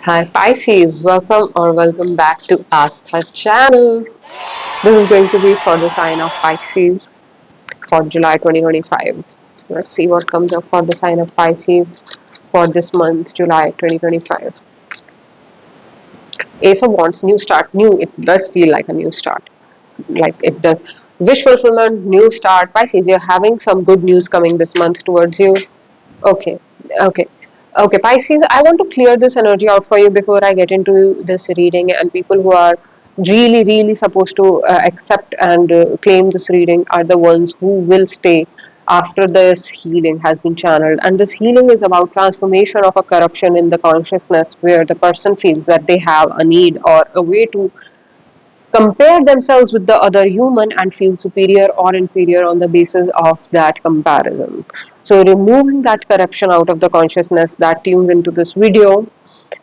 Hi Pisces, welcome back to Aastha channel. This is going to be for the sign of Pisces for July 2025. Let's see what comes up for the sign of Pisces for this month, July 2025. Ace of Wands, new start, new, it does feel like a new start. Like it does. Wish fulfillment, new start. Pisces, you're having some good news coming this month towards you. Okay, okay, okay. Pisces, I want to clear this energy out for you before I get into this reading. And people who are really supposed to accept and claim this reading are the ones who will stay after this healing has been channeled. And this healing is about transformation of a corruption in the consciousness where the person feels that they have a need or a way to compare themselves with the other human and feel superior or inferior on the basis of that comparison. So, removing that corruption out of the consciousness that tunes into this video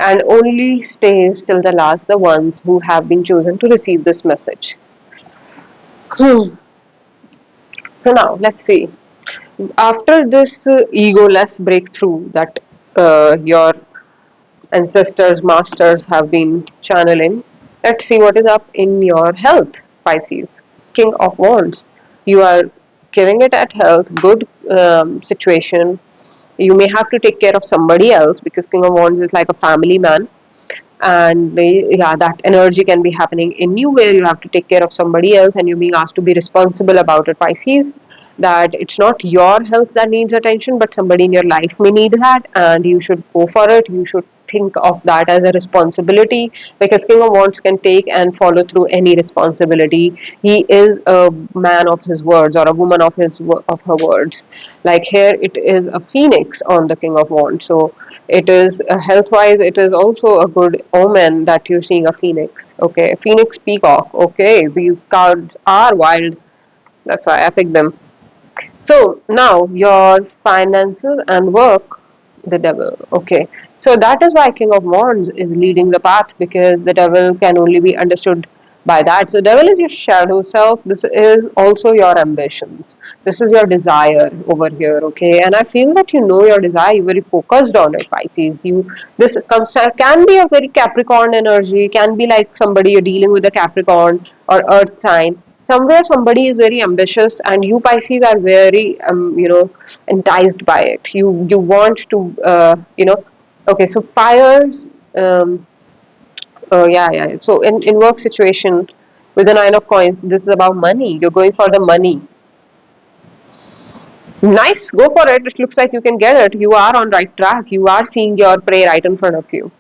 and only stays till the last the ones who have been chosen to receive this message. Hmm. So, now let's see. After this egoless breakthrough that your ancestors, masters have been channeling. Let's see what is up in your health, Pisces. King of Wands. You are killing it at health, good situation. You may have to take care of somebody else because King of Wands is like a family man. And yeah, that energy can be happening in you where you have to take care of somebody else and you're being asked to be responsible about it, Pisces. That it's not your health that needs attention, but somebody in your life may need that, and you should go for it. You should think of that as a responsibility because King of Wands can take and follow through any responsibility. He is a man of his words or a woman of of her words. Like here, it is a phoenix on the King of Wands, so it is health wise. It is also a good omen that you're seeing a phoenix. Okay, phoenix peacock. Okay, these cards are wild. That's why I picked them. So now your finances and work, the devil. Okay. So that is why King of Wands is leading the path because the devil can only be understood by that. So devil is your shadow self. This is also your ambitions. This is your desire over here. Okay. And I feel that you know your desire. You're very focused on it, Pisces. You this comes can be a very Capricorn energy. Can be like somebody you're dealing with a Capricorn or Earth sign somewhere somebody is very ambitious and you Pisces are very enticed by it. You want to okay, so fires. Yeah. So in work situation with the nine of coins, this is about money. You're going for the money. Nice, go for it. It looks like you can get it. You are on right track. You are seeing your prey right in front of you.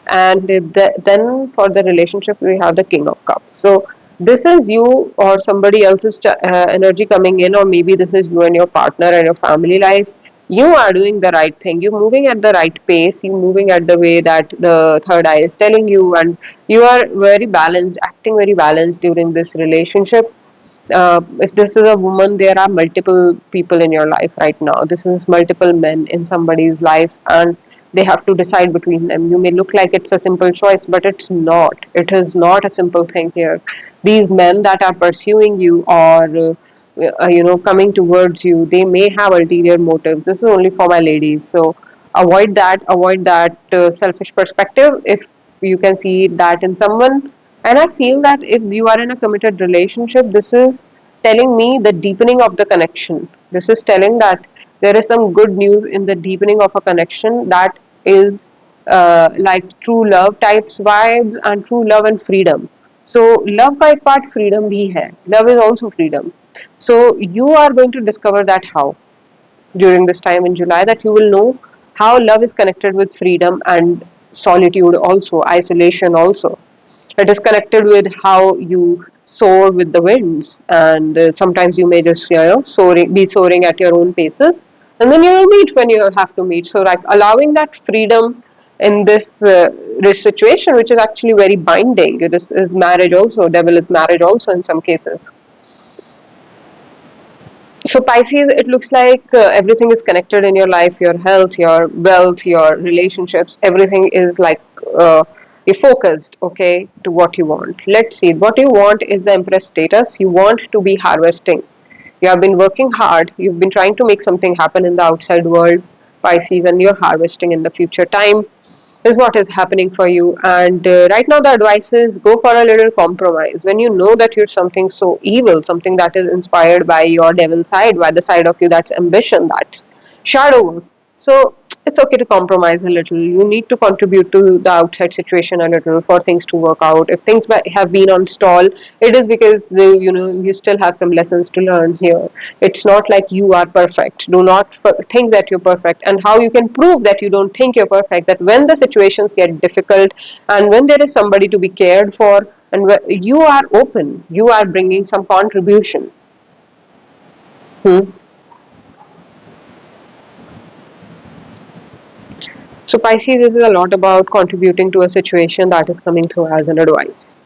And then for the relationship we have the King of Cups. So this is you or somebody else's energy coming in, or maybe this is you and your partner and your family life. You are doing the right thing. You're moving at the right pace. You're moving at the way that the third eye is telling you, and you are very balanced, acting very balanced during this relationship. If this is a woman, there are multiple people in your life right now. This is multiple men in somebody's life, and they have to decide between them. You may look like it's a simple choice, but it's not. It is not a simple thing here. These men that are pursuing you or coming towards you, they may have ulterior motives. This is only for my ladies, so avoid that. Avoid that selfish perspective if you can see that in someone. And I feel that if you are in a committed relationship, this is telling me the deepening of the connection. This is telling that there is some good news in the deepening of a connection that is like true love types vibes and true love and freedom. So love का एक part freedom भी है. Love is also freedom. So you are going to discover that how during this time in July, that you will know how love is connected with freedom and solitude also, isolation also. It is connected with how you soar with the winds, and sometimes you may just be soaring at your own paces, and then you will meet when you have to meet. So like allowing that freedom in this situation, which is actually very binding. This is marriage also. Devil is marriage also in some cases. So Pisces, it looks like everything is connected in your life, your health, your wealth, your relationships. Everything is like you're focused, okay, to what you want. Let's see. What you want is the Empress status. You want to be harvesting. You have been working hard. You've been trying to make something happen in the outside world, Pisces, and you're harvesting in the future time. is what is happening for you. And right now the advice is go for a little compromise. When you know that you're something so evil, something that is inspired by your devil side, by the side of you that's ambition, that's shadow work. So it's okay to compromise a little. You need to contribute to the outside situation a little for things to work out. If things have been on stall, it is because you still have some lessons to learn here. It's not like you are perfect. Do not think that you're perfect. And how you can prove that you don't think you're perfect, that when the situations get difficult and when there is somebody to be cared for, and you are open, you are bringing some contribution. Hmm. So Pisces, this is a lot about contributing to a situation that is coming through as an advice.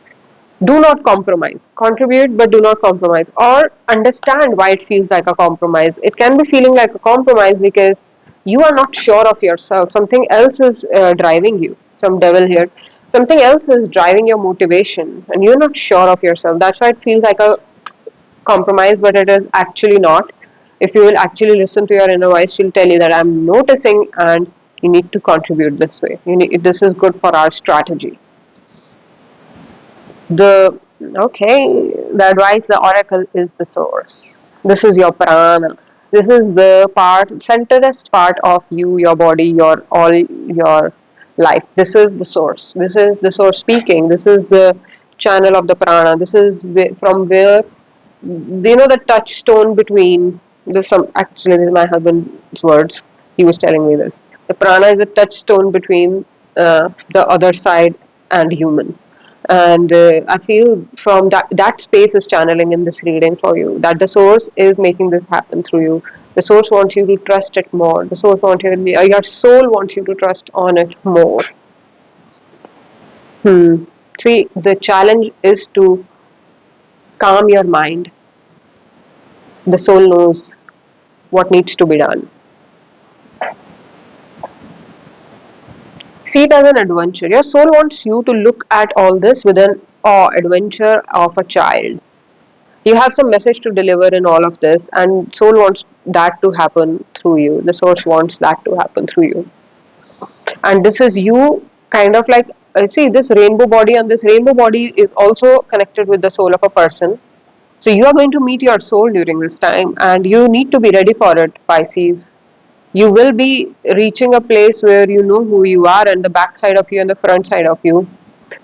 Do not compromise. Contribute, but do not compromise. Or understand why it feels like a compromise. It can be feeling like a compromise because you are not sure of yourself. Something else is driving you. Some devil here. Something else is driving your motivation, and you're not sure of yourself. That's why it feels like a compromise, but it is actually not. If you will actually listen to your inner voice, she'll tell you that I'm noticing, and you need to contribute this way. This is good for our strategy. The okay, the advice, the oracle is the source. This is your prana. This is the centerest part of you, your body, your all your life. This is the source. This is the source speaking. This is the channel of the prana. This is from where the touchstone between the some actually this is my husband's words. He was telling me this. The prana is a touchstone between the other side and human. And I feel from that space is channeling in this reading for you, that the source is making this happen through you. The source wants you to trust it more. The source wants your soul wants you to trust on it more. See, the challenge is to calm your mind. The soul knows what needs to be done. See it as an adventure. Your soul wants you to look at all this with an awe adventure of a child. You have some message to deliver in all of this, and soul wants that to happen through you. The source wants that to happen through you. And this is you kind of like see this rainbow body, and this rainbow body is also connected with the soul of a person. So you are going to meet your soul during this time, and you need to be ready for it, Pisces. You will be reaching a place where you know who you are, and the back side of you and the front side of you.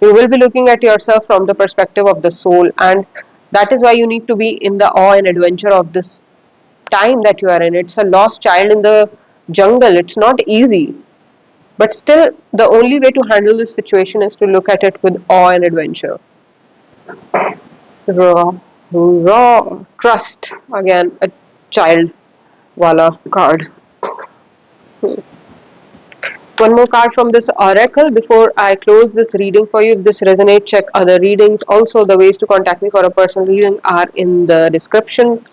You will be looking at yourself from the perspective of the soul, and that is why you need to be in the awe and adventure of this time that you are in. It's a lost child in the jungle. It's not easy, but still, the only way to handle this situation is to look at it with awe and adventure. Raw, raw trust. Again, a child wala card. One more card from this oracle before I close this reading for you. If this resonates, check other readings. Also, the ways to contact me for a personal reading are in the description.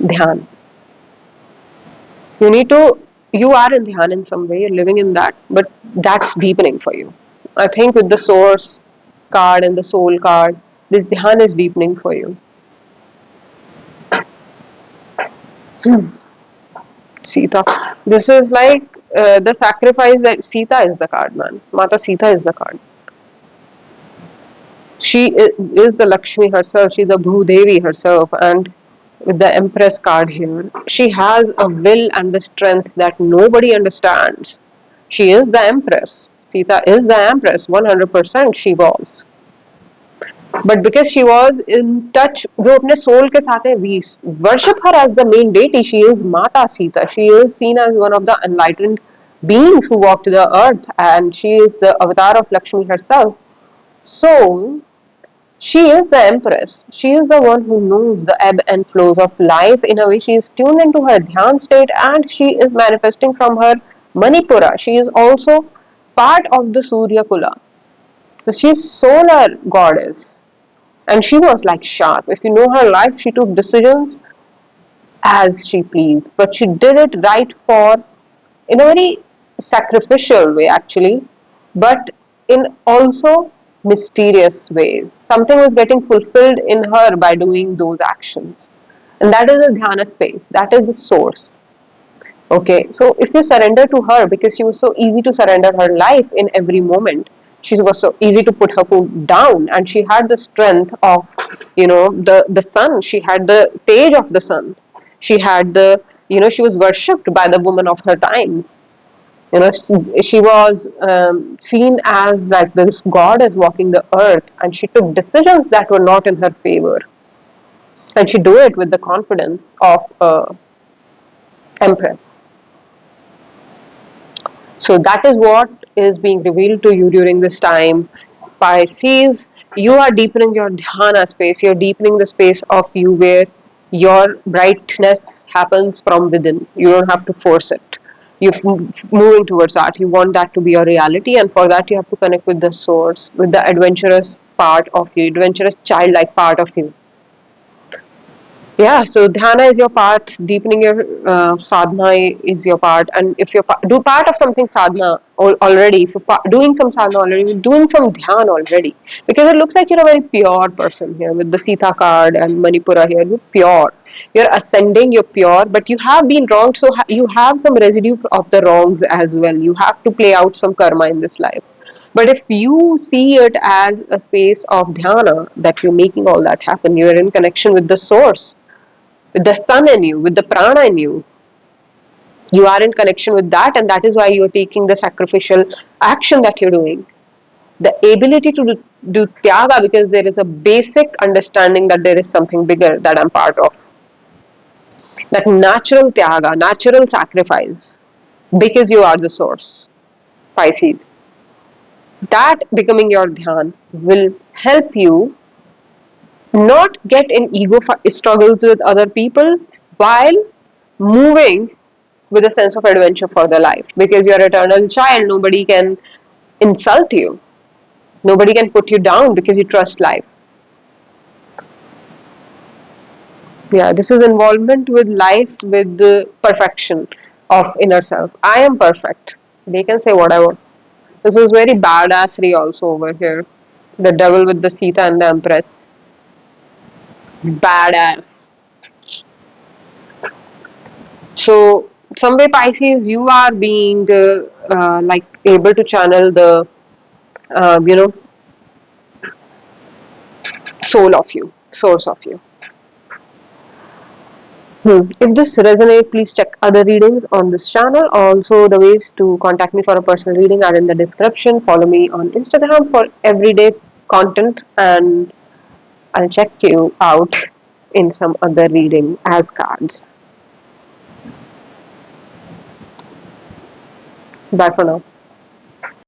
Dhyan. You need to, you are in Dhyan in some way, you're living in that, but that's deepening for you. I think with the source card and the soul card, this Dhyan is deepening for you. Sita. This is like the sacrifice that Sita is the card, man. Mata Sita is the card. She is the Lakshmi herself. She's the Bhudevi herself, and with the Empress card here, she has a will and the strength that nobody understands. She is the Empress. Sita is the Empress. 100% she was. But because she was in touch जो अपने soul के साथ है, we worship her as the main deity. She is Mata Sita. She is seen as one of the enlightened beings who walked the earth, and she is the avatar of Lakshmi herself. So she is the empress. She is the one who knows the ebb and flows of life. In a way, she is tuned into her dhyan state, and she is manifesting from her Manipura. She is also part of the Surya Kula. So she is solar goddess. And she was like sharp. If you know her life, she took decisions as she pleased. But she did it right for in a very sacrificial way actually, but in also mysterious ways. Something was getting fulfilled in her by doing those actions. And that is the dhyana space, that is the source. Okay, so if you surrender to her, because she was so easy to surrender her life in every moment, she was so easy to put her foot down, and she had the strength of, the sun. She had the stage of the sun. She had the, she was worshipped by the woman of her times. She was seen as like this goddess walking the earth, and she took decisions that were not in her favor, and she do it with the confidence of a empress. So that is what is being revealed to you during this time. Pisces, you are deepening your dhyana space. You're deepening the space of you where your brightness happens from within. You don't have to force it. You're moving towards that. You want that to be your reality, and for that, you have to connect with the source, with the adventurous part of you, adventurous childlike part of you. Yeah, so dhyana is your part, deepening your sadhana is your part, and if you do part of something sadhana already, if you're doing some sadhana already, you're doing some dhyan already, because it looks like you're a very pure person here with the Sita card and Manipura here. You're pure, you're ascending, you're pure, but you have been wronged, so you have some residue of the wrongs as well. You have to play out some karma in this life. But if you see it as a space of dhyana, that you're making all that happen, you're in connection with the source, with the sun in you, with the prana in you. You are in connection with that, and that is why you're taking the sacrificial action that you're doing. The ability to do tyaga, because there is a basic understanding that there is something bigger that I'm part of. That natural tyaga, natural sacrifice, because you are the source, Pisces. That becoming your dhyan will help you not get in ego struggles with other people while moving with a sense of adventure for their life, because you're an eternal child. Nobody can insult you, nobody can put you down because you trust life. Yeah, this is involvement with life, with the perfection of inner self. I am perfect, they can say whatever. This is very badassery also over here, the devil with the Sita and the empress. Badass. So some way, Pisces, you are being like able to channel the uh, you know soul of you, source of you. If this resonates, please check other readings on this channel. Also, the ways to contact me for a personal reading are in the description. Follow me on Instagram for everyday content, and I'll check you out in some other reading as cards. Bye for now.